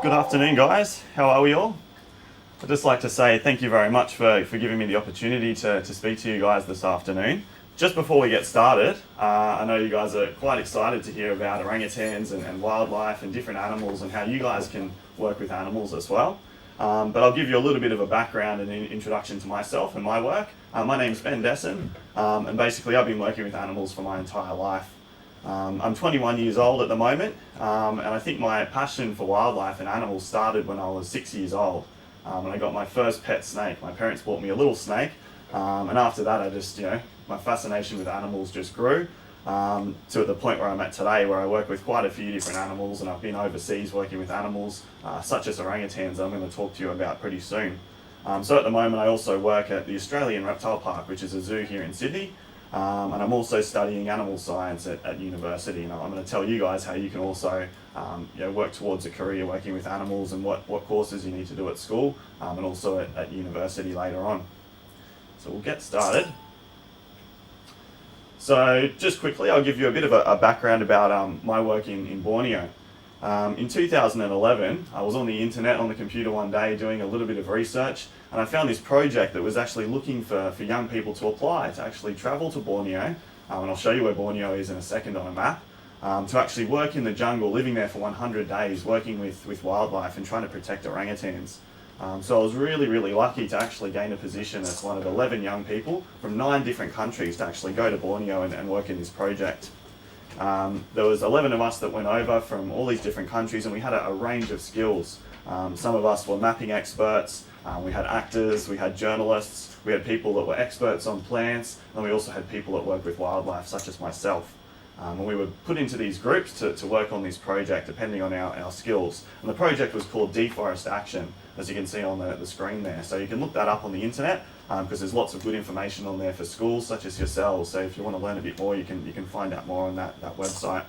Good afternoon, guys. How are we all? I'd just like to say thank you very much for giving me the opportunity to speak to you guys this afternoon. Just before we get started, I know you guys are quite excited to hear about orangutans and wildlife and different animals and how you guys can work with animals as well. But I'll give you a little bit of a background and an introduction to myself and my work. My name's Ben Dessen, and basically I've been working with animals for my entire life. I'm 21 years old at the moment, and I think my passion for wildlife and animals started when I was 6 years old. And I got my first pet snake. My parents bought me a little snake, and after that I just, my fascination with animals just grew to the point where I'm at today, where I work with quite a few different animals, and I've been overseas working with animals such as orangutans that I'm going to talk to you about pretty soon. So at the moment I also work at the Australian Reptile Park, which is a zoo here in Sydney. And I'm also studying animal science at university, and I'm going to tell you guys how you can also work towards a career working with animals and what courses you need to do at school and also at university later on. So we'll get started. So just quickly, I'll give you a bit of a background about my work in Borneo. In 2011, I was on the internet on the computer one day doing a little bit of research, and I found this project that was actually looking for young people to apply to actually travel to Borneo, and I'll show you where Borneo is in a second on a map, to actually work in the jungle, living there for 100 days, working with wildlife and trying to protect orangutans. So I was really lucky to actually gain a position as one of 11 young people from 9 different countries to actually go to Borneo and work in this project. There was 11 of us that went over from all these different countries, and we had a range of skills. Some of us were mapping experts, we had actors, we had journalists, we had people that were experts on plants, and we also had people that work with wildlife, such as myself. And we were put into these groups to work on this project depending on our skills. And the project was called Deforestation, as you can see on the screen there. So you can look that up on the internet, because there's lots of good information on there for schools such as yourselves. So if you want to learn a bit more, you can find out more on that website.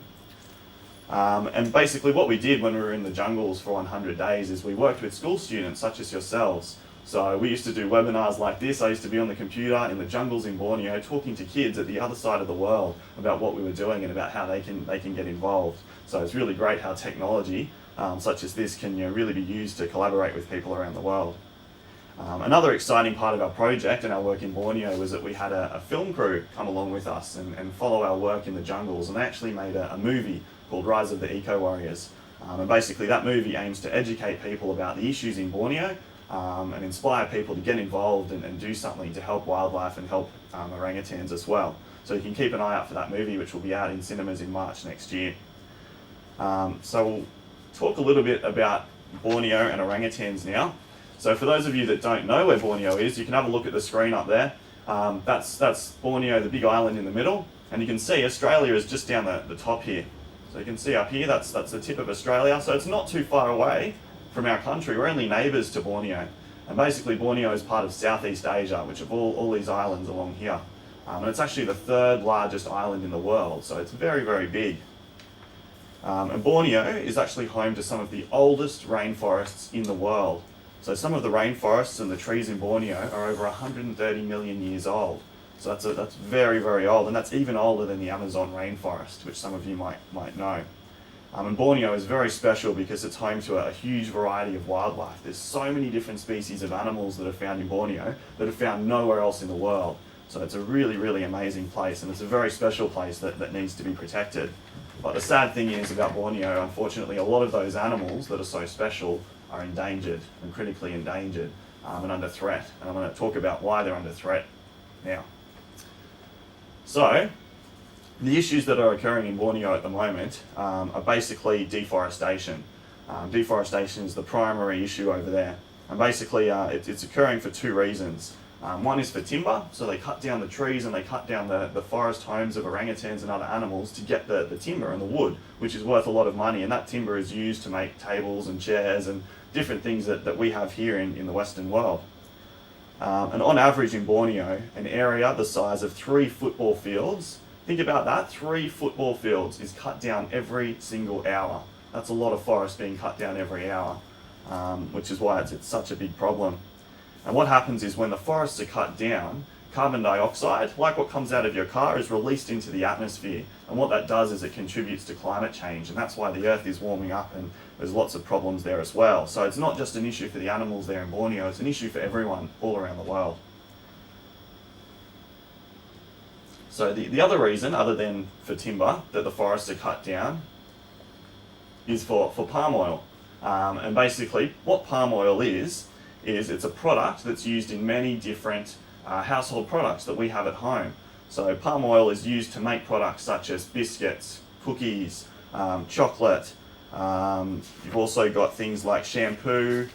And basically what we did when we were in the jungles for 100 days is we worked with school students such as yourselves. So we used to do webinars like this. I used to be on the computer in the jungles in Borneo talking to kids at the other side of the world about what we were doing and about how they can get involved. So it's really great how technology such as this can really be used to collaborate with people around the world. Another exciting part of our project and our work in Borneo was that we had a film crew come along with us and follow our work in the jungles, and they actually made a movie called Rise of the Eco-Worriers. And basically that movie aims to educate people about the issues in Borneo and inspire people to get involved and do something to help wildlife and help orangutans as well. So you can keep an eye out for that movie, which will be out in cinemas in March next year. So we'll talk a little bit about Borneo and orangutans now. So for those of you that don't know where Borneo is, you can have a look at the screen up there. That's Borneo, the big island in the middle, and you can see Australia is just down the top here. So you can see up here, that's the tip of Australia, so it's not too far away from our country. We're only neighbours to Borneo, and basically Borneo is part of Southeast Asia, which have all these islands along here. And it's actually the 3rd largest island in the world, so it's very big. And Borneo is actually home to some of the oldest rainforests in the world. So some of the rainforests and the trees in Borneo are over 130 million years old. So that's very old, and that's even older than the Amazon rainforest, which some of you might know. And Borneo is very special because it's home to a huge variety of wildlife. There's so many different species of animals that are found in Borneo that are found nowhere else in the world. So it's a really amazing place, and it's a very special place that needs to be protected. But the sad thing is about Borneo, unfortunately, a lot of those animals that are so special are endangered and critically endangered and under threat. And I'm going to talk about why they're under threat now. So, the issues that are occurring in Borneo at the moment are basically deforestation. Deforestation is the primary issue over there. And basically it's occurring for 2 reasons. One is for timber, so they cut down the trees and they cut down the forest homes of orangutans and other animals to get the timber and the wood, which is worth a lot of money, and that timber is used to make tables and chairs and different things that we have here in the Western world. And on average in Borneo, an area the size of 3 football fields, think about that, 3 football fields is cut down every single hour. That's a lot of forest being cut down every hour, which is why it's such a big problem. And what happens is when the forests are cut down, carbon dioxide, like what comes out of your car, is released into the atmosphere. And what that does is it contributes to climate change, and that's why the Earth is warming up, and there's lots of problems there as well. So it's not just an issue for the animals there in Borneo, it's an issue for everyone all around the world. So the other reason, other than for timber, that the forests are cut down is for palm oil. And basically what palm oil is it's a product that's used in many different household products that we have at home. So palm oil is used to make products such as biscuits, cookies, chocolate. You've also got things like shampoo,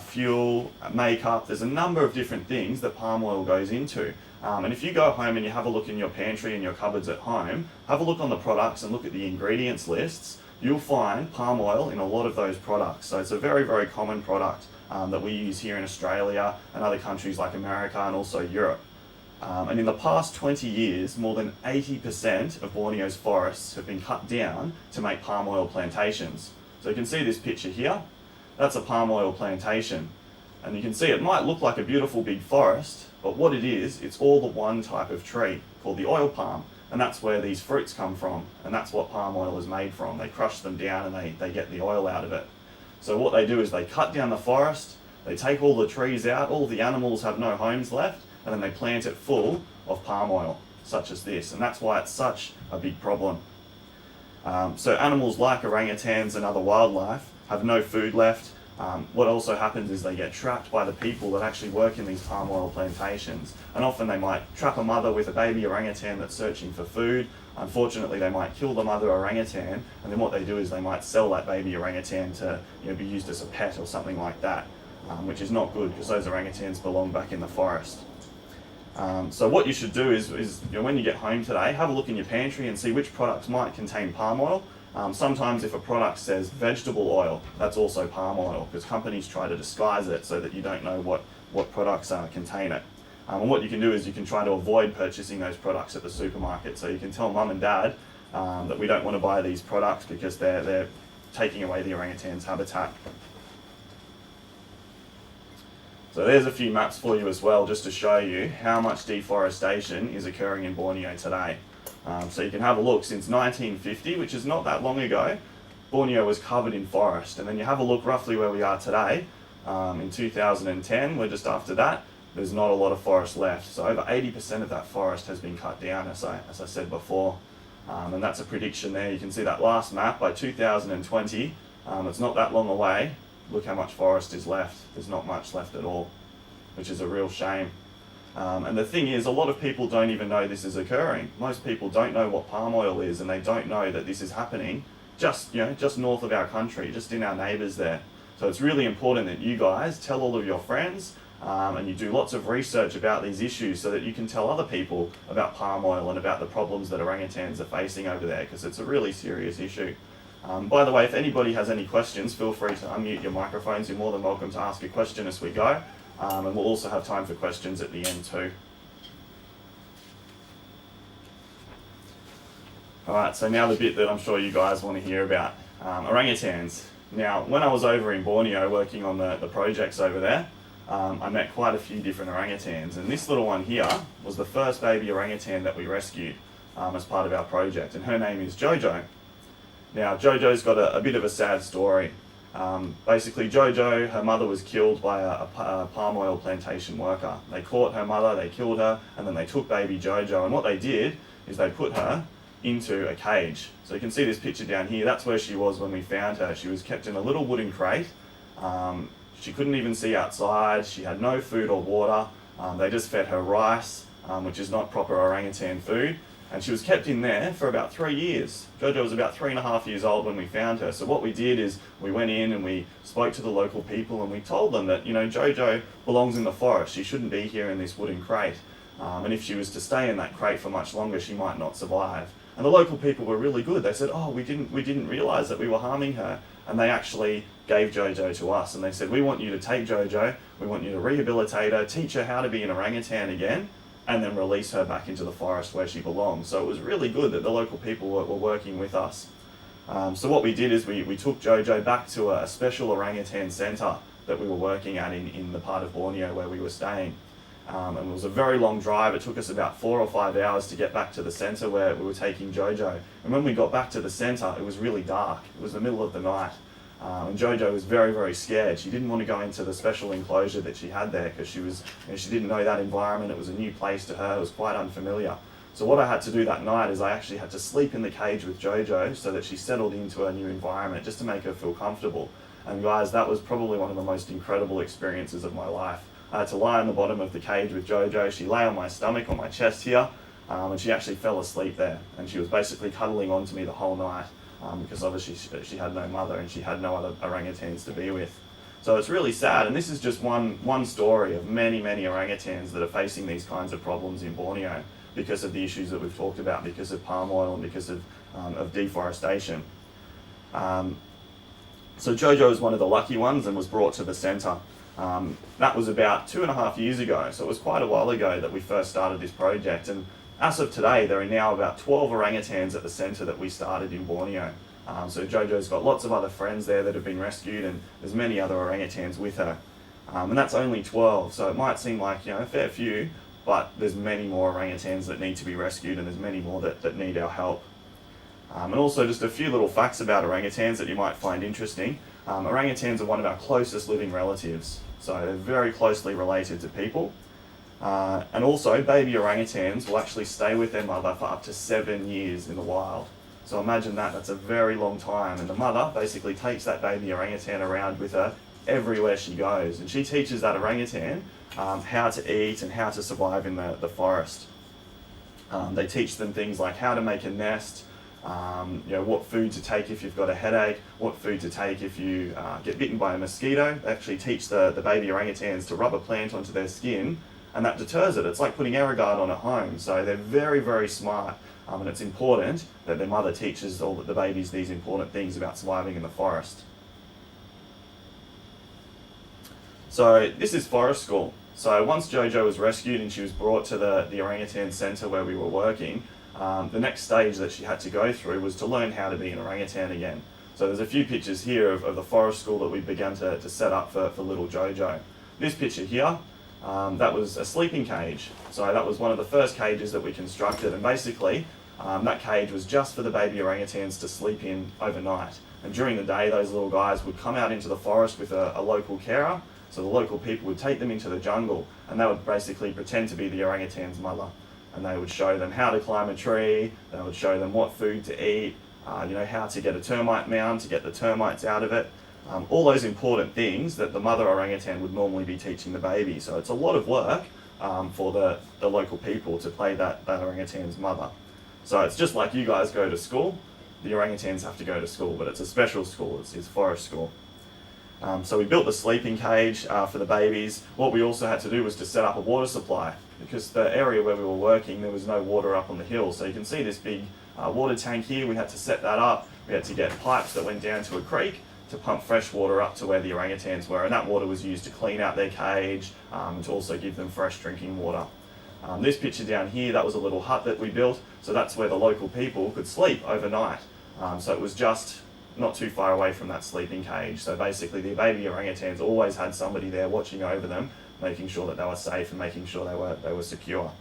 fuel, makeup. There's a number of different things that palm oil goes into. And if you go home and you have a look in your pantry and your cupboards at home, have a look on the products and look at the ingredients lists, you'll find palm oil in a lot of those products. So it's a very, very common product that we use here in Australia and other countries like America and also Europe. And in the past 20 years, more than 80% of Borneo's forests have been cut down to make palm oil plantations. So you can see this picture here. That's a palm oil plantation. And you can see it might look like a beautiful big forest, but what it is, it's all the one type of tree called the oil palm. And that's where these fruits come from. And that's what palm oil is made from. They crush them down and they get the oil out of it. So what they do is they cut down the forest, they take all the trees out, all the animals have no homes left, and then they plant it full of palm oil, such as this. And that's why it's such a big problem. So animals like orangutans and other wildlife have no food left. What also happens is they get trapped by the people that actually work in these palm oil plantations. And often they might trap a mother with a baby orangutan that's searching for food. Unfortunately, they might kill the mother orangutan, and then what they do is they might sell that baby orangutan to be used as a pet or something like that, which is not good because those orangutans belong back in the forest. So what you should do is when you get home today, have a look in your pantry and see which products might contain palm oil. Sometimes if a product says vegetable oil, that's also palm oil, because companies try to disguise it so that you don't know what products contain it. And what you can do is you can try to avoid purchasing those products at the supermarket. So you can tell mum and dad that we don't want to buy these products because they're taking away the orangutan's habitat. So there's a few maps for you as well, just to show you how much deforestation is occurring in Borneo today. So you can have a look. Since 1950, which is not that long ago, Borneo was covered in forest. And then you have a look roughly where we are today. In 2010, we're just after that, there's not a lot of forest left. So over 80% of that forest has been cut down, as I said before. And that's a prediction there. You can see that last map by 2020. It's not that long away. Look how much forest is left. There's not much left at all, which is a real shame. And the thing is, a lot of people don't even know this is occurring. Most people don't know what palm oil is, and they don't know that this is happening just north of our country, just in our neighbours there. So it's really important that you guys tell all of your friends and you do lots of research about these issues so that you can tell other people about palm oil and about the problems that orangutans are facing over there, because it's a really serious issue. By the way, if anybody has any questions, feel free to unmute your microphones. You're more than welcome to ask a question as we go. And we'll also have time for questions at the end too. Alright, so now the bit that I'm sure you guys want to hear about, orangutans. Now, when I was over in Borneo working on the projects over there, I met quite a few different orangutans, and this little one here was the first baby orangutan that we rescued as part of our project, and her name is Jojo. Now, Jojo's got a bit of a sad story. Basically, Jojo, her mother was killed by a palm oil plantation worker. They caught her mother, they killed her, and then they took baby Jojo, and what they did is they put her into a cage. So you can see this picture down here. That's where she was when we found her. She was kept in a little wooden crate. She couldn't even see outside. She had no food or water. They just fed her rice, which is not proper orangutan food. And she was kept in there for about 3 years. Jojo was about 3.5 years old when we found her. So what we did is we went in and we spoke to the local people and we told them that, Jojo belongs in the forest. She shouldn't be here in this wooden crate. And if she was to stay in that crate for much longer, she might not survive. And the local people were really good. They said, oh, we didn't realise that we were harming her. And they actually gave Jojo to us. And they said, we want you to take Jojo, we want you to rehabilitate her, teach her how to be an orangutan again, and then release her back into the forest where she belongs. So it was really good that the local people were working with us. So what we did is we took Jojo back to a special orangutan centre that we were working at in the part of Borneo where we were staying. And it was a very long drive. It took us about 4 or 5 hours to get back to the centre where we were taking Jojo. And when we got back to the centre, it was really dark. It was the middle of the night. And Jojo was very, very scared. She didn't want to go into the special enclosure that she had there because she didn't know that environment. It was a new place to her. It was quite unfamiliar. So what I had to do that night is I actually had to sleep in the cage with Jojo so that she settled into her new environment just to make her feel comfortable. And guys, that was probably one of the most incredible experiences of my life. I had to lie on the bottom of the cage with Jojo. She lay on my stomach, on my chest here, and she actually fell asleep there. And she was basically cuddling onto me the whole night because obviously she had no mother and she had no other orangutans to be with. So it's really sad, and this is just one story of many, many orangutans that are facing these kinds of problems in Borneo because of the issues that we've talked about, because of palm oil and because of deforestation. So Jojo was one of the lucky ones and was brought to the centre. That was about 2.5 years ago, so it was quite a while ago that we first started this project. And as of today, there are now about 12 orangutans at the centre that we started in Borneo. So Jojo's got lots of other friends there that have been rescued, and there's many other orangutans with her. And that's only 12, so it might seem like a fair few, but there's many more orangutans that need to be rescued, and there's many more that need our help. And also just a few little facts about orangutans that you might find interesting. Orangutans are one of our closest living relatives, so they're very closely related to people. And also, baby orangutans will actually stay with their mother for up to 7 years in the wild. So imagine that, that's a very long time. And the mother basically takes that baby orangutan around with her everywhere she goes. And she teaches that orangutan how to eat and how to survive in the forest. They teach them things like how to make a nest, what food to take if you've got a headache, what food to take if you get bitten by a mosquito. They actually teach the baby orangutans to rub a plant onto their skin, and that deters it. It's like putting Aerogard on at home. So they're very, very smart, and it's important that their mother teaches all the babies these important things about surviving in the forest. So this is forest school. So once Jojo was rescued and she was brought to the orangutan centre where we were working, the next stage that she had to go through was to learn how to be an orangutan again. So there's a few pictures here of the forest school that we began to set up for little Jojo. This picture here, that was a sleeping cage. So that was one of the first cages that we constructed, and basically that cage was just for the baby orangutans to sleep in overnight. And during the day, those little guys would come out into the forest with a local carer. So the local people would take them into the jungle, and they would basically pretend to be the orangutan's mother. And they would show them how to climb a tree, they would show them what food to eat, how to get a termite mound to get the termites out of it. All those important things that the mother orangutan would normally be teaching the baby. So it's a lot of work for the local people to play that orangutan's mother. So it's just like you guys go to school, the orangutans have to go to school, but it's a special school, it's forest school. So we built the sleeping cage for the babies. What we also had to do was to set up a water supply, because the area where we were working, there was no water up on the hill. So you can see this big water tank here. We had to set that up. We had to get pipes that went down to a creek to pump fresh water up to where the orangutans were, and that water was used to clean out their cage, to also give them fresh drinking water. This picture down here, that was a little hut that we built, so that's where the local people could sleep overnight. So it was just not too far away from that sleeping cage. So basically the baby orangutans always had somebody there watching over them, making sure that they were safe and making sure they were secure.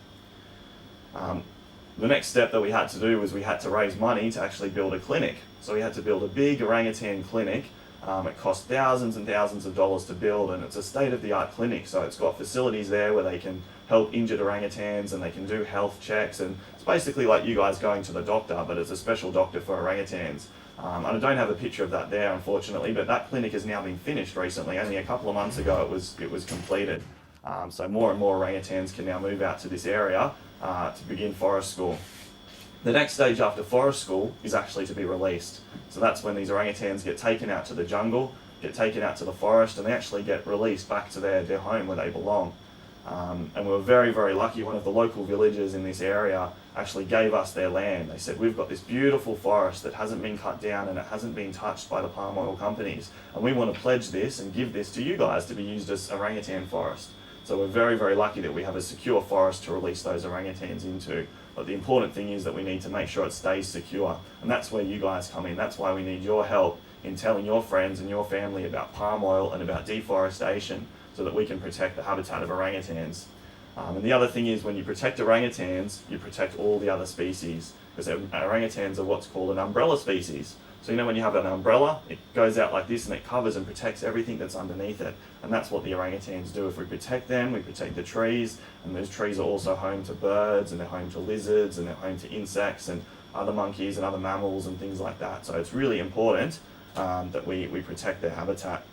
The next step that we had to do was we had to raise money to actually build a clinic. So we had to build a big orangutan clinic. It cost thousands and thousands of dollars to build, and it's a state-of-the-art clinic. So it's got facilities there where they can help injured orangutans and they can do health checks, and it's basically like you guys going to the doctor, but it's a special doctor for orangutans. And I don't have a picture of that there, unfortunately, but that clinic has now been finished recently. Only a couple of months ago it was completed. So more and more orangutans can now move out to this area to begin forest school. The next stage after forest school is actually to be released. So that's when these orangutans get taken out to the jungle, get taken out to the forest, and they actually get released back to their home where they belong. And we were very, very lucky. One of the local villagers in this area actually gave us their land. They said, we've got this beautiful forest that hasn't been cut down and it hasn't been touched by the palm oil companies, and we want to pledge this and give this to you guys to be used as orangutan forest. So we're very, very lucky that we have a secure forest to release those orangutans into. But the important thing is that we need to make sure it stays secure, and that's where you guys come in. That's why we need your help in telling your friends and your family about palm oil and about deforestation, so that we can protect the habitat of orangutans. And the other thing is, when you protect orangutans, you protect all the other species, because orangutans are what's called an umbrella species. So when you have an umbrella, it goes out like this and it covers and protects everything that's underneath it. And that's what the orangutans do. If we protect them, we protect the trees, and those trees are also home to birds, and they're home to lizards, and they're home to insects and other monkeys and other mammals and things like that. So it's really important that we protect their habitat.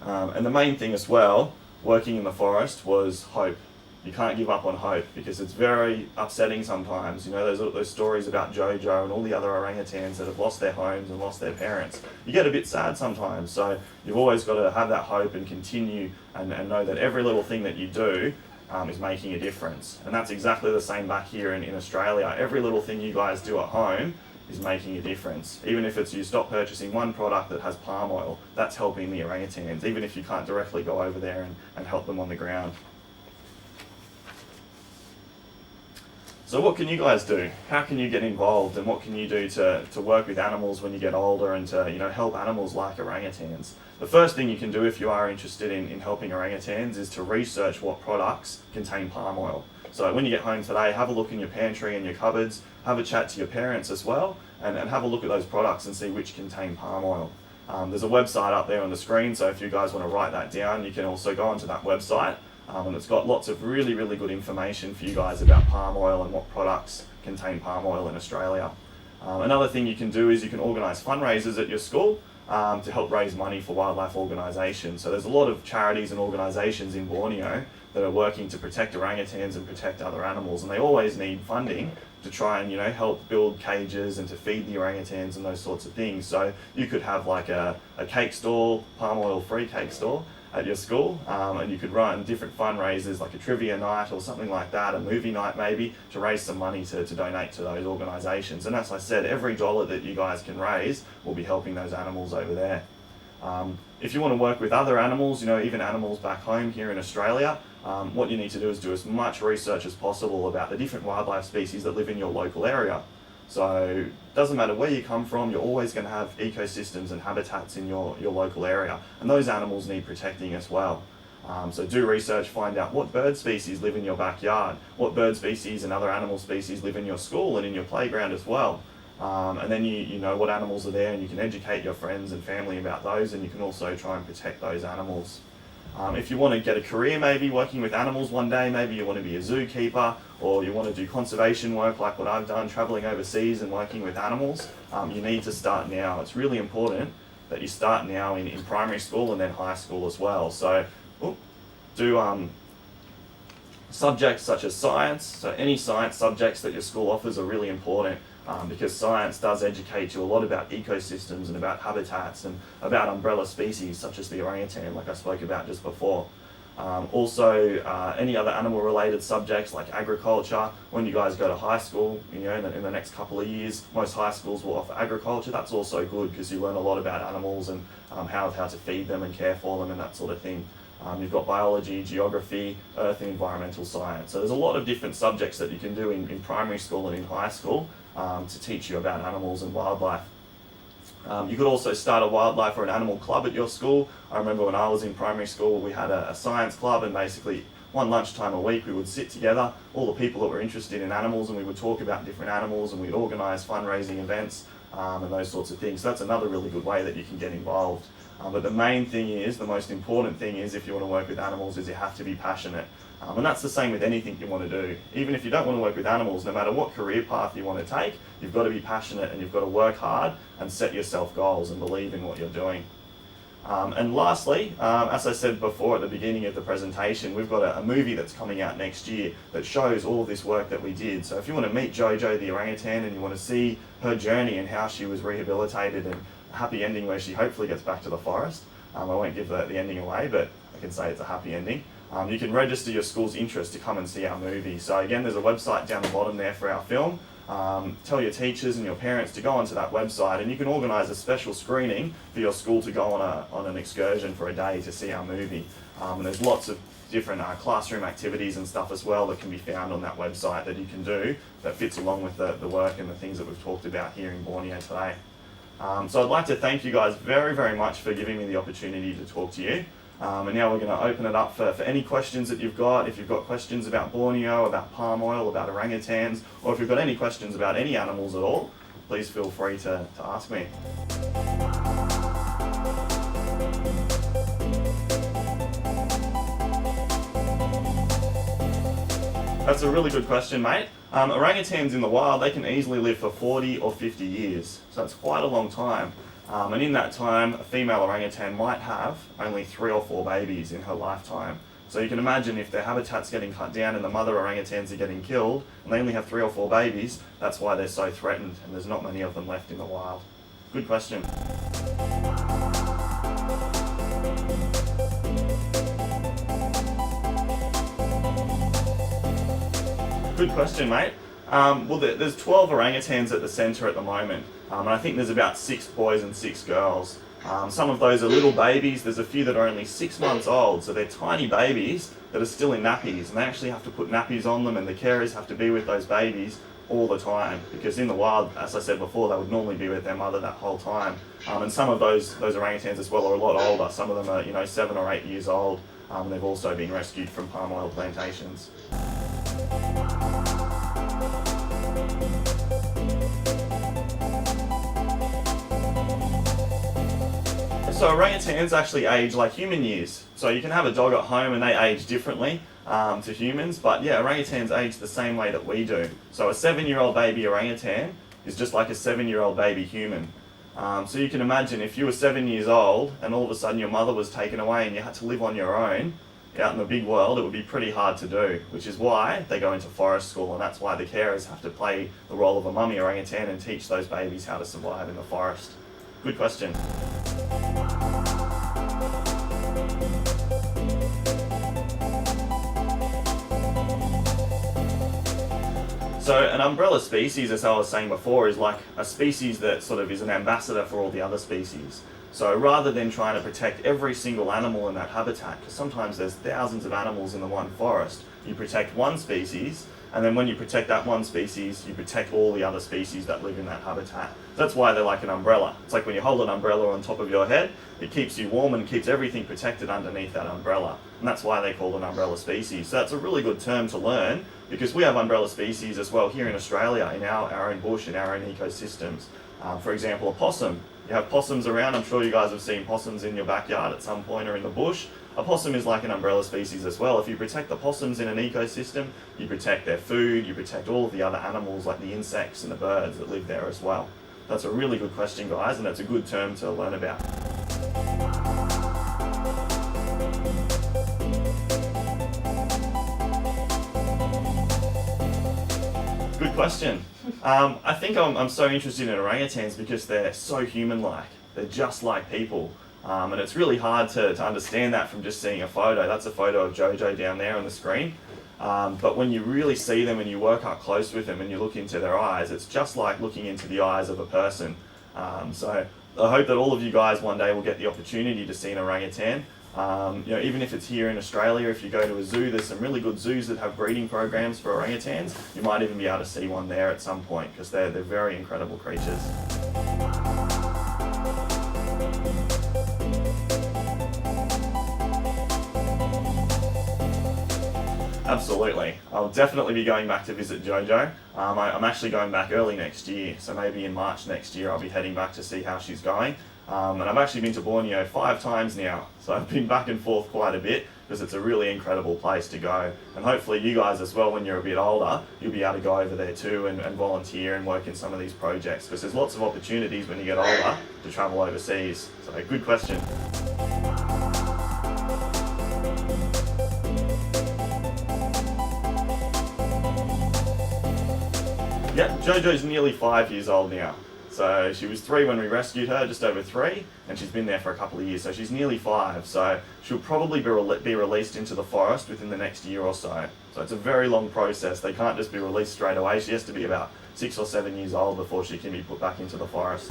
And the main thing as well, working in the forest, was hope. You can't give up on hope, because it's very upsetting sometimes. Those stories about Jojo and all the other orangutans that have lost their homes and lost their parents. You get a bit sad sometimes, so you've always got to have that hope and continue and know that every little thing that you do is making a difference. And that's exactly the same back here in Australia. Every little thing you guys do at home is making a difference. Even if it's you stop purchasing one product that has palm oil, that's helping the orangutans, even if you can't directly go over there and help them on the ground. So what can you guys do? How can you get involved, and what can you do to work with animals when you get older and to help animals like orangutans? The first thing you can do if you are interested in helping orangutans is to research what products contain palm oil. So when you get home today, have a look in your pantry and your cupboards, have a chat to your parents as well, and have a look at those products and see which contain palm oil. There's a website up there on the screen, so if you guys want to write that down, you can also go onto that website. And it's got lots of really, really good information for you guys about palm oil and what products contain palm oil in Australia. Another thing you can do is you can organise fundraisers at your school to help raise money for wildlife organisations. So there's a lot of charities and organisations in Borneo that are working to protect orangutans and protect other animals, and they always need funding to try and help build cages and to feed the orangutans and those sorts of things. So you could have like a cake stall, palm oil free cake stall at your school, and you could run different fundraisers like a trivia night or something like that, a movie night maybe, to raise some money to donate to those organisations. And as I said, every dollar that you guys can raise will be helping those animals over there. If you want to work with other animals, even animals back home here in Australia, what you need to do is do as much research as possible about the different wildlife species that live in your local area. So it doesn't matter where you come from, you're always going to have ecosystems and habitats in your local area, and those animals need protecting as well. So do research, find out what bird species live in your backyard, what bird species and other animal species live in your school and in your playground as well. And then you know what animals are there, and you can educate your friends and family about those, and you can also try and protect those animals. If you want to get a career maybe working with animals one day, maybe you want to be a zookeeper, or you want to do conservation work like what I've done, travelling overseas and working with animals, you need to start now. It's really important that you start now in primary school and then high school as well. So do subjects such as science. So any science subjects that your school offers are really important, because science does educate you a lot about ecosystems and about habitats and about umbrella species such as the orangutan, like I spoke about just before. Also, any other animal related subjects like agriculture. When you guys go to high school, in the next couple of years, most high schools will offer agriculture. That's also good because you learn a lot about animals and how to feed them and care for them and that sort of thing. You've got biology, geography, earth and environmental science. So there's a lot of different subjects that you can do in primary school and in high school to teach you about animals and wildlife. You could also start a wildlife or an animal club at your school. I remember when I was in primary school, we had a science club, and basically one lunchtime a week we would sit together, all the people that were interested in animals, and we would talk about different animals, and we'd organise fundraising events and those sorts of things. So that's another really good way that you can get involved. But the main thing is, the most important thing is, if you want to work with animals, is you have to be passionate. And that's the same with anything you want to do. Even if you don't want to work with animals, no matter what career path you want to take, you've got to be passionate and you've got to work hard and set yourself goals and believe in what you're doing. And lastly, as I said before at the beginning of the presentation, we've got a movie that's coming out next year that shows all of this work that we did. So if you want to meet Jojo the orangutan and you want to see her journey and how she was rehabilitated and a happy ending where she hopefully gets back to the forest, I won't give the ending away, but I can say it's a happy ending. You can register your school's interest to come and see our movie. So again, there's a website down the bottom there for our film. Tell your teachers and your parents to go onto that website, and you can organise a special screening for your school to go on an excursion for a day to see our movie. And there's lots of different classroom activities and stuff as well that can be found on that website that you can do that fits along with the work and the things that we've talked about here in Borneo today. So I'd like to thank you guys very, very much for giving me the opportunity to talk to you. And now we're going to open it up for any questions that you've got. If you've got questions about Borneo, about palm oil, about orangutans, or if you've got any questions about any animals at all, please feel free to ask me. That's a really good question, mate. Orangutans in the wild, they can easily live for 40 or 50 years. So that's quite a long time. And in that time, a female orangutan might have only 3 or 4 babies in her lifetime. So you can imagine if their habitat's getting cut down and the mother orangutans are getting killed, and they only have 3 or 4 babies, that's why they're so threatened, and there's not many of them left in the wild. Good question. Good question, mate. Well, there's 12 orangutans at the centre at the moment, and I think there's about 6 boys and 6 girls. Some of those are little babies. There's a few that are only 6 months old, so they're tiny babies that are still in nappies, and they actually have to put nappies on them, and the carers have to be with those babies all the time, because in the wild, as I said before, they would normally be with their mother that whole time. And some of those orangutans as well are a lot older. Some of them are 7 or 8 years old, and they've also been rescued from palm oil plantations. So orangutans actually age like human years. So you can have a dog at home and they age differently to humans, but yeah, orangutans age the same way that we do. So a 7-year-old baby orangutan is just like a 7-year-old baby human. So you can imagine if you were 7 years old and all of a sudden your mother was taken away and you had to live on your own out in the big world, it would be pretty hard to do, which is why they go into forest school, and that's why the carers have to play the role of a mummy orangutan and teach those babies how to survive in the forest. Good question. So an umbrella species, as I was saying before, is like a species that sort of is an ambassador for all the other species. So rather than trying to protect every single animal in that habitat, because sometimes there's thousands of animals in the one forest, you protect one species, and then when you protect that one species, you protect all the other species that live in that habitat. That's why they're like an umbrella. It's like when you hold an umbrella on top of your head, it keeps you warm and keeps everything protected underneath that umbrella. And that's why they're called an umbrella species. So that's a really good term to learn, because we have umbrella species as well here in Australia, in our own bush, in our own ecosystems. For example, a possum. You have possums around. I'm sure you guys have seen possums in your backyard at some point or in the bush. A possum is like an umbrella species as well. If you protect the possums in an ecosystem, you protect their food, you protect all of the other animals like the insects and the birds that live there as well. That's a really good question, guys, and it's a good term to learn about. Good question. I think I'm so interested in orangutans because they're so human-like. They're just like people. And it's really hard to understand that from just seeing a photo. That's a photo of Jojo down there on the screen. But when you really see them and you work up close with them and you look into their eyes, it's just like looking into the eyes of a person. So I hope that all of you guys one day will get the opportunity to see an orangutan. Even if it's here in Australia, if you go to a zoo, there's some really good zoos that have breeding programs for orangutans. You might even be able to see one there at some point because they're very incredible creatures. Absolutely. I'll definitely be going back to visit Jojo. I'm actually going back early next year, so maybe in March next year I'll be heading back to see how she's going. And I've actually been to Borneo 5 times now, so I've been back and forth quite a bit because it's a really incredible place to go. And hopefully you guys as well, when you're a bit older, you'll be able to go over there too and volunteer and work in some of these projects, because there's lots of opportunities when you get older to travel overseas. So good question. Yep, Jojo's nearly 5 years old now. So she was 3 when we rescued her, just over 3, and she's been there for a couple of years, so she's nearly 5. So she'll probably be released into the forest within the next year or so. So it's a very long process. They can't just be released straight away. She has to be about 6 or 7 years old before she can be put back into the forest.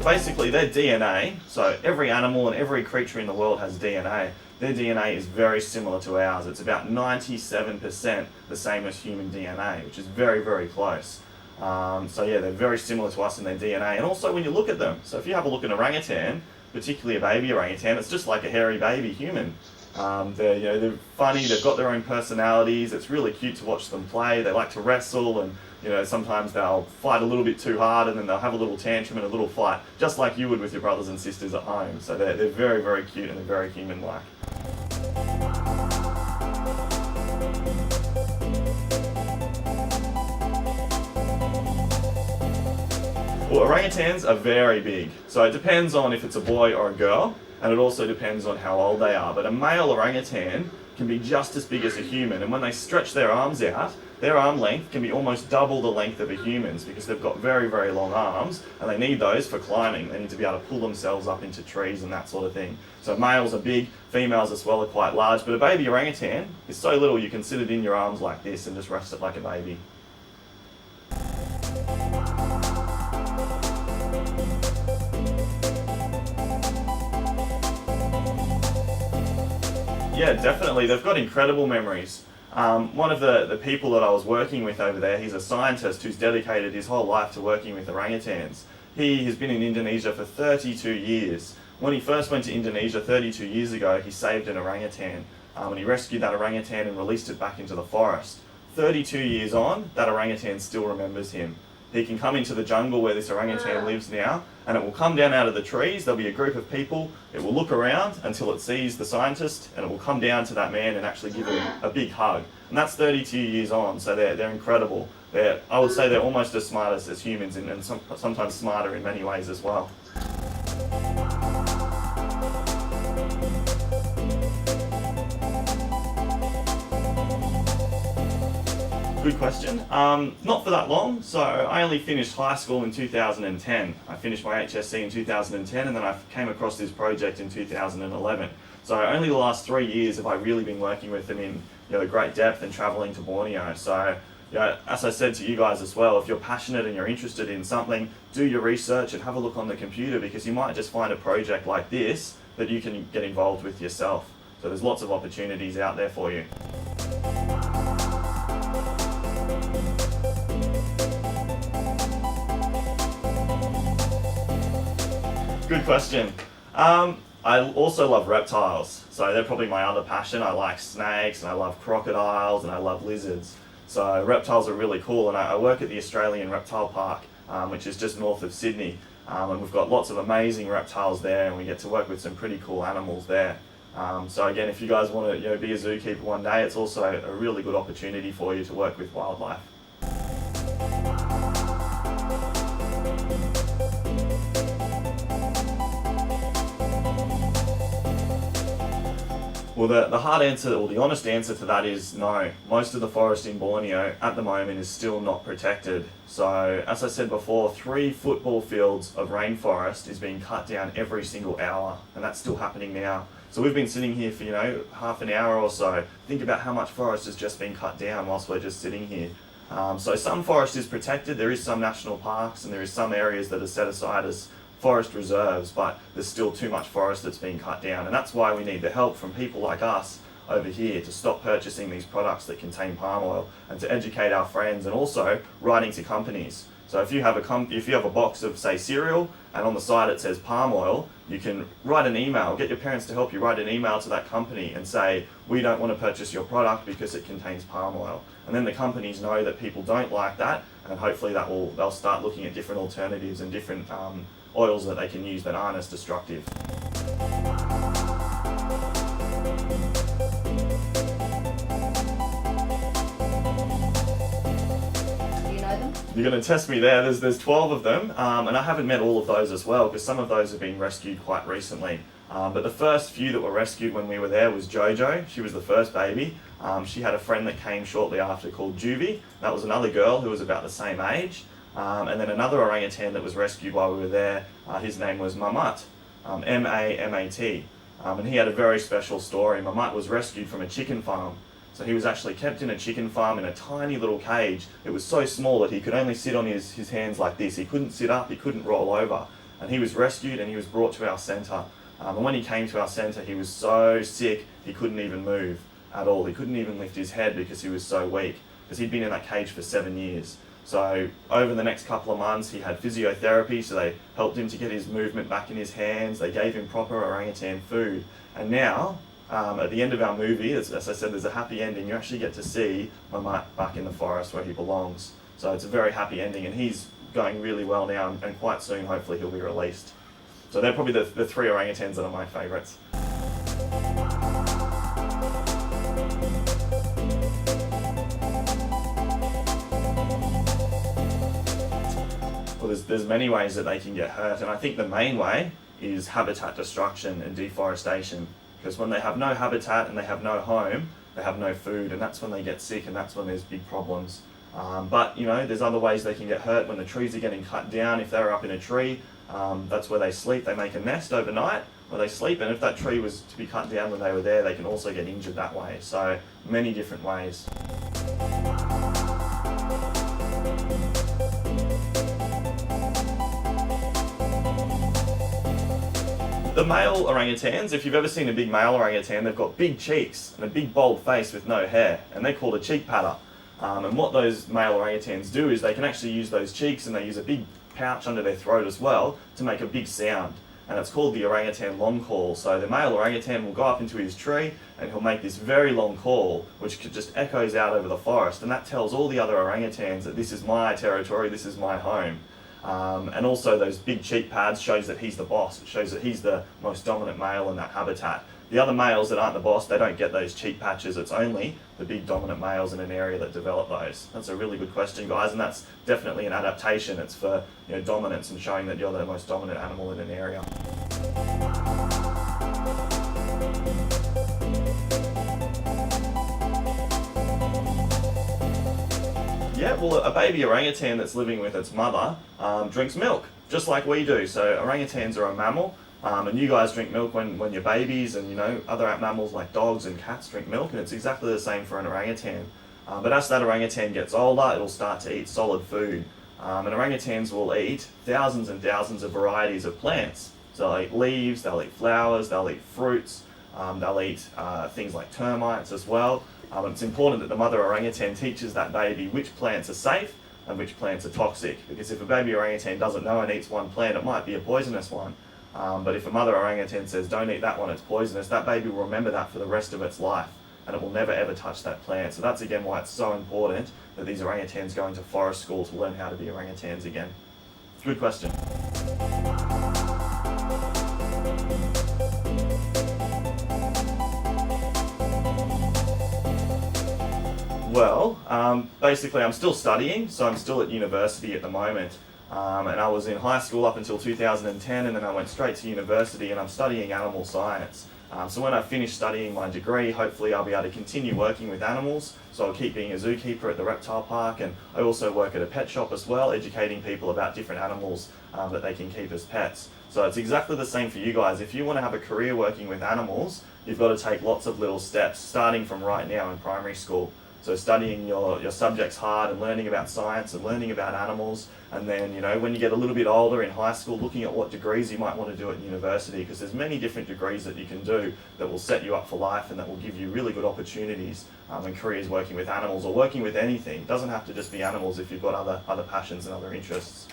basically their DNA, so every animal and every creature in the world has DNA. Their DNA is very similar to ours. It's about 97% the same as human DNA, which is very, very close. So yeah, they're very similar to us in their DNA. And also when you look at them, so if you have a look at an orangutan, particularly a baby orangutan, it's just like a hairy baby human. They're funny, they've got their own personalities, it's really cute to watch them play. They like to wrestle, and sometimes they'll fight a little bit too hard, and then they'll have a little tantrum and a little fight, just like you would with your brothers and sisters at home. So they're very, very cute and they're very human-like. Well, orangutans are very big, so it depends on if it's a boy or a girl, and it also depends on how old they are. But a male orangutan can be just as big as a human, and when they stretch their arms out, their arm length can be almost double the length of a human's, because they've got very, very long arms, and they need those for climbing. They need to be able to pull themselves up into trees and that sort of thing. So males are big, females as well are quite large, but a baby orangutan is so little you can sit it in your arms like this and just rest it like a baby. Yeah, definitely. They've got incredible memories. One of the people that I was working with over there, he's a scientist who's dedicated his whole life to working with orangutans. He has been in Indonesia for 32 years. When he first went to Indonesia 32 years ago, he saved an orangutan. And he rescued that orangutan and released it back into the forest. 32 years on, that orangutan still remembers him. He can come into the jungle where this orangutan lives now, and it will come down out of the trees. There'll be a group of people. It will look around until it sees the scientist, and it will come down to that man and actually give him a big hug. And that's 32 years on, so they're incredible. I would say they're almost as smart as humans, and sometimes smarter in many ways as well. Good question. Not for that long. So I only finished high school in 2010. I finished my HSC in 2010, and then I came across this project in 2011. So only the last 3 years have I really been working with them in great depth and traveling to Borneo. So as I said to you guys as well, if you're passionate and you're interested in something, do your research and have a look on the computer, because you might just find a project like this that you can get involved with yourself. So there's lots of opportunities out there for you. Good question. I also love reptiles, so they're probably my other passion. I like snakes, and I love crocodiles, and I love lizards. So reptiles are really cool, and I work at the Australian Reptile Park, which is just north of Sydney, and we've got lots of amazing reptiles there, and we get to work with some pretty cool animals there. So again, if you guys want to be a zookeeper one day, it's also a really good opportunity for you to work with wildlife. Well, the hard answer, or the honest answer to that is no. Most of the forest in Borneo at the moment is still not protected. So, as I said before, 3 football fields of rainforest is being cut down every single hour, and that's still happening now. So we've been sitting here for, half an hour or so. Think about how much forest has just been cut down whilst we're just sitting here. So some forest is protected. There is some national parks, and there is some areas that are set aside as forest reserves, but there's still too much forest that's being cut down, and that's why we need the help from people like us over here to stop purchasing these products that contain palm oil, and to educate our friends, and also writing to companies. So if you have a box of, say, cereal, and on the side it says palm oil, you can write an email, get your parents to help you write an email to that company and say, we don't want to purchase your product because it contains palm oil. And then the companies know that people don't like that, and hopefully they'll start looking at different alternatives and different oils that they can use that aren't as destructive. Do you know them? You're going to test me there. There's 12 of them, and I haven't met all of those as well, because some of those have been rescued quite recently. But the first few that were rescued when we were there was Jojo. She was the first baby. She had a friend that came shortly after called Juvie. That was another girl who was about the same age. And then another orangutan that was rescued while we were there, his name was Mamat, M-A-M-A-T. And he had a very special story. Mamat was rescued from a chicken farm. So he was actually kept in a chicken farm in a tiny little cage. It was so small that he could only sit on his hands like this. He couldn't sit up, he couldn't roll over. And he was rescued and he was brought to our centre. And when he came to our centre, he was so sick he couldn't even move at all. He couldn't even lift his head because he was so weak, because he'd been in that cage for 7 years. So over the next couple of months, he had physiotherapy, so they helped him to get his movement back in his hands. They gave him proper orangutan food. And now, at the end of our movie, as I said, there's a happy ending. You actually get to see Mamat back in the forest where he belongs. So it's a very happy ending, and he's going really well now, and quite soon, hopefully, he'll be released. So they're probably the 3 orangutans that are my favourites. Well, there's many ways that they can get hurt, and I think the main way is habitat destruction and deforestation. Because when they have no habitat and they have no home, they have no food, and that's when they get sick, and that's when there's big problems. But there's other ways they can get hurt when the trees are getting cut down. If they're up in a tree, that's where they sleep. They make a nest overnight where they sleep, and if that tree was to be cut down when they were there, they can also get injured that way. So many different ways. The male orangutans, if you've ever seen a big male orangutan, they've got big cheeks and a big bold face with no hair, and they're called a cheek patter. And what those male orangutans do is they can actually use those cheeks, and they use a big pouch under their throat as well to make a big sound. And it's called the orangutan long call. So the male orangutan will go up into his tree and he'll make this very long call, which just echoes out over the forest. And that tells all the other orangutans that this is my territory, this is my home. And also those big cheek pads shows that he's the boss. It shows that he's the most dominant male in that habitat. The other males that aren't the boss, they don't get those cheek patches. It's only the big dominant males in an area that develop those. That's a really good question, guys, and that's definitely an adaptation. It's for dominance and showing that you're the most dominant animal in an area. Yeah, well, a baby orangutan that's living with its mother drinks milk, just like we do. So orangutans are a mammal. And you guys drink milk when you're babies, and other mammals like dogs and cats drink milk, and it's exactly the same for an orangutan. But as that orangutan gets older, it'll start to eat solid food. And orangutans will eat thousands and thousands of varieties of plants. So they'll eat leaves, they'll eat flowers, they'll eat fruits, they'll eat things like termites as well. And it's important that the mother orangutan teaches that baby which plants are safe and which plants are toxic, because if a baby orangutan doesn't know and eats one plant, it might be a poisonous one. But if a mother orangutan says, don't eat that one, it's poisonous, that baby will remember that for the rest of its life, and it will never ever touch that plant. So that's again why it's so important that these orangutans go into forest school to learn how to be orangutans again. Good question. Well, basically I'm still studying, so I'm still at university at the moment. And I was in high school up until 2010, and then I went straight to university, and I'm studying animal science. So when I finish studying my degree, hopefully I'll be able to continue working with animals. So I'll keep being a zookeeper at the reptile park, and I also work at a pet shop as well, educating people about different animals that they can keep as pets. So it's exactly the same for you guys. If you want to have a career working with animals, you've got to take lots of little steps, starting from right now in primary school. So studying your subjects hard and learning about science and learning about animals, and then when you get a little bit older in high school, looking at what degrees you might want to do at university, because there's many different degrees that you can do that will set you up for life and that will give you really good opportunities and careers working with animals or working with anything. It doesn't have to just be animals if you've got other passions and other interests.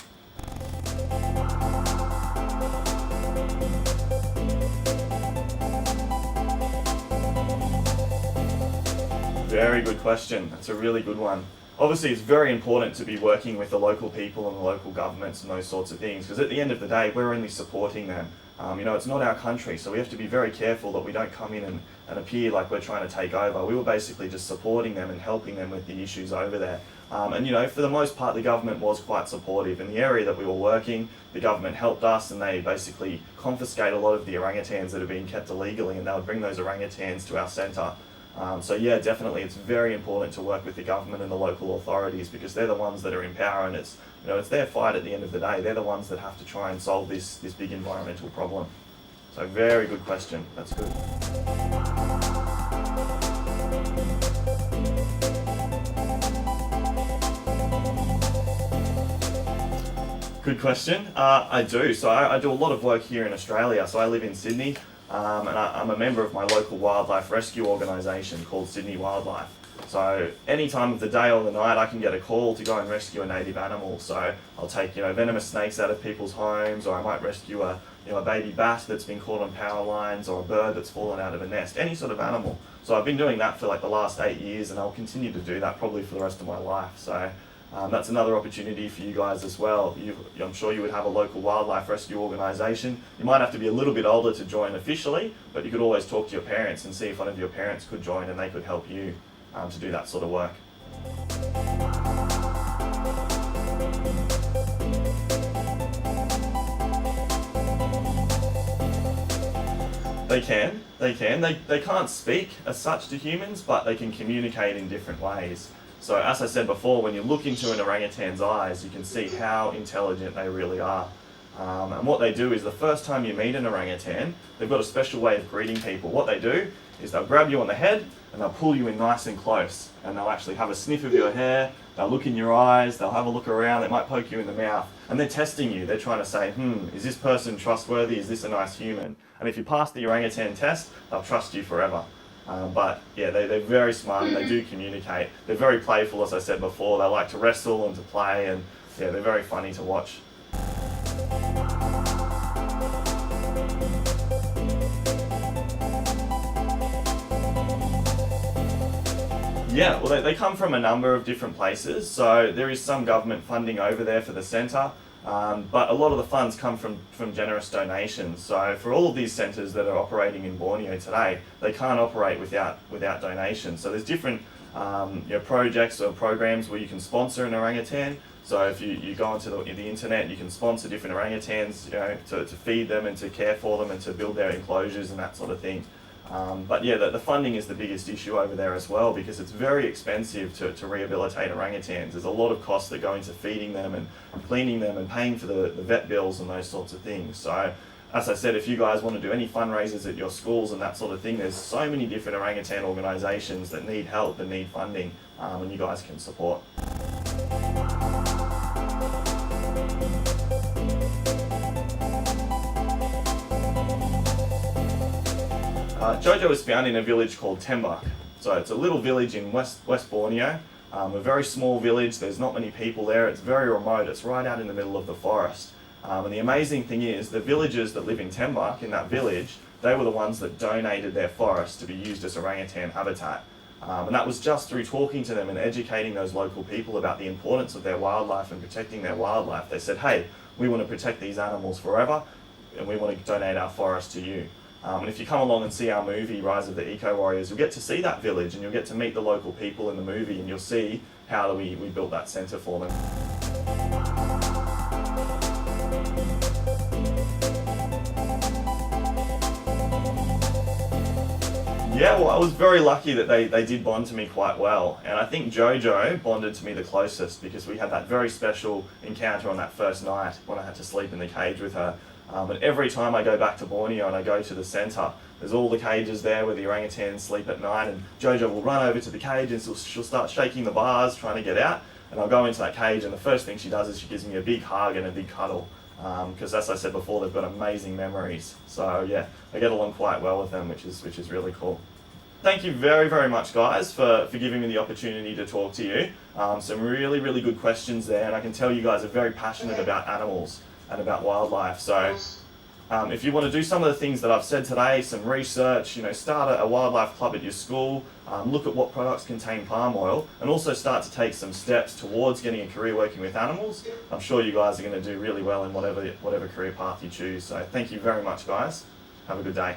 Very good question. That's a really good one. Obviously, it's very important to be working with the local people and the local governments and those sorts of things, because at the end of the day, we're only supporting them. It's not our country, so we have to be very careful that we don't come in and appear like we're trying to take over. We were basically just supporting them and helping them with the issues over there. For the most part, the government was quite supportive. In the area that we were working, the government helped us, and they basically confiscate a lot of the orangutans that are being kept illegally, and they would bring those orangutans to our centre. So yeah, definitely it's very important to work with the government and the local authorities, because they're the ones that are in power, and it's their fight at the end of the day. They're the ones that have to try and solve this big environmental problem. So very good question. That's good. Good question. I do. So I do a lot of work here in Australia. So I live in Sydney, and I'm a member of my local wildlife rescue organisation called Sydney Wildlife. So any time of the day or the night, I can get a call to go and rescue a native animal. So I'll take venomous snakes out of people's homes, or I might rescue a baby bat that's been caught on power lines, or a bird that's fallen out of a nest. Any sort of animal. So I've been doing that for like the last 8 years, and I'll continue to do that probably for the rest of my life. So. That's another opportunity for you guys as well. I'm sure you would have a local wildlife rescue organisation. You might have to be a little bit older to join officially, but you could always talk to your parents and see if one of your parents could join and they could help you to do that sort of work. They can. They can't speak as such to humans, but they can communicate in different ways. So as I said before, when you look into an orangutan's eyes, you can see how intelligent they really are. And what they do is the first time you meet an orangutan, they've got a special way of greeting people. What they do is they'll grab you on the head and they'll pull you in nice and close. And they'll actually have a sniff of your hair, they'll look in your eyes, they'll have a look around, they might poke you in the mouth. And they're testing you. They're trying to say, is this person trustworthy? Is this a nice human? And if you pass the orangutan test, they'll trust you forever. But yeah, they're very smart and they do communicate. They're very playful, as I said before. They like to wrestle and to play, and yeah, they're very funny to watch. Yeah, well, they come from a number of different places. So there is some government funding over there for the centre. But a lot of the funds come from generous donations. So for all of these centres that are operating in Borneo today, they can't operate without donations. So there's different projects or programs where you can sponsor an orangutan. So if you go onto the internet, you can sponsor different orangutans, to feed them and to care for them and to build their enclosures and that sort of thing. But yeah, the funding is the biggest issue over there as well, because it's very expensive to rehabilitate orangutans. There's a lot of costs that go into feeding them and cleaning them and paying for the vet bills and those sorts of things. So as I said, if you guys want to do any fundraisers at your schools and that sort of thing, there's so many different orangutan organisations that need help and need funding, and you guys can support. Jojo was found in a village called Tembak. So it's a little village in West Borneo, a very small village. There's not many people there. It's very remote. It's right out in the middle of the forest. And the amazing thing is the villagers that live in Tembak, in that village, they were the ones that donated their forest to be used as orangutan habitat. And that was just through talking to them and educating those local people about the importance of their wildlife and protecting their wildlife. They said, hey, we want to protect these animals forever, and we want to donate our forest to you. And if you come along and see our movie, Rise of the Eco-Warriors, you'll get to see that village and you'll get to meet the local people in the movie, and you'll see how we built that centre for them. Yeah, well, I was very lucky that they did bond to me quite well. And I think Jojo bonded to me the closest, because we had that very special encounter on that first night when I had to sleep in the cage with her. And every time I go back to Borneo and I go to the centre, there's all the cages there where the orangutans sleep at night, and Jojo will run over to the cage and she'll start shaking the bars trying to get out, and I'll go into that cage and the first thing she does is she gives me a big hug and a big cuddle, because as I said before, they've got amazing memories. So yeah, I get along quite well with them, which is really cool. Thank you very, very much, guys, for giving me the opportunity to talk to you. Some really, really good questions there, and I can tell you guys are very passionate about animals and about wildlife. So if you want to do some of the things that I've said today, some research, start a wildlife club at your school, look at what products contain palm oil, and also start to take some steps towards getting a career working with animals, I'm sure you guys are going to do really well in whatever career path you choose. So thank you very much, guys. Have a good day.